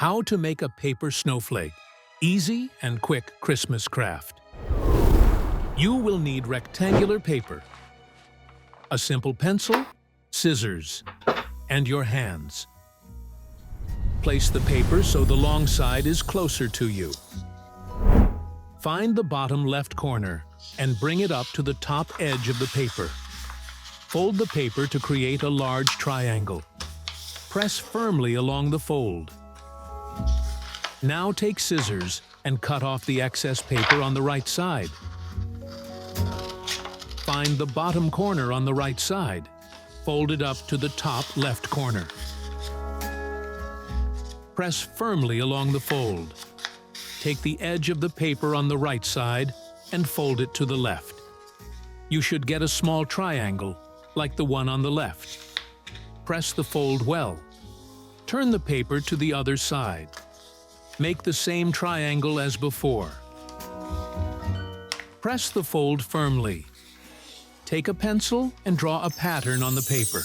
How to make a paper snowflake. Easy and quick Christmas craft. You will need rectangular paper, a simple pencil, scissors, and your hands. Place the paper so the long side is closer to you. Find the bottom left corner and bring it up to the top edge of the paper. Fold the paper to create a large triangle. Press firmly along the fold. Now take scissors and cut off the excess paper on the right side. Find the bottom corner on the right side. Fold it up to the top left corner. Press firmly along the fold. Take the edge of the paper on the right side and fold it to the left. You should get a small triangle, like the one on the left. Press the fold well. Turn the paper to the other side. Make the same triangle as before. Press the fold firmly. Take a pencil and draw a pattern on the paper.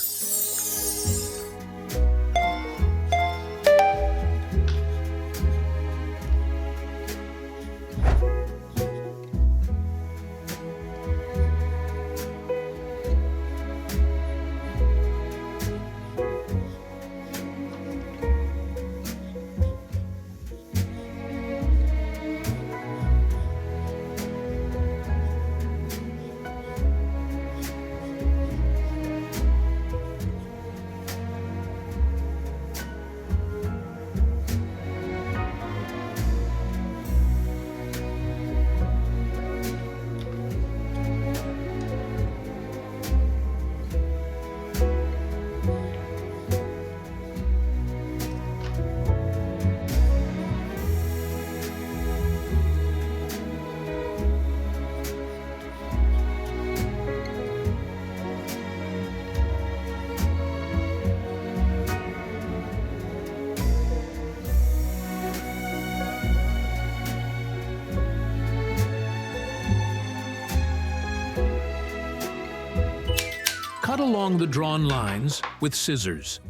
Cut along the drawn lines with scissors.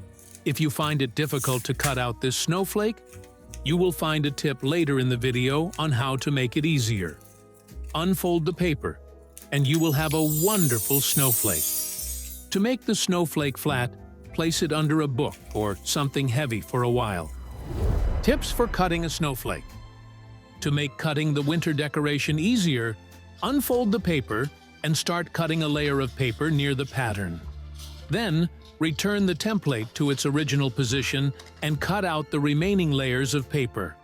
If you find it difficult to cut out this snowflake, you will find a tip later in the video on how to make it easier. Unfold the paper, and you will have a wonderful snowflake. To make the snowflake flat, place it under a book or something heavy for a while. Tips for cutting a snowflake. To make cutting the winter decoration easier, unfold the paper and start cutting a layer of paper near the pattern. Then, return the template to its original position and cut out the remaining layers of paper.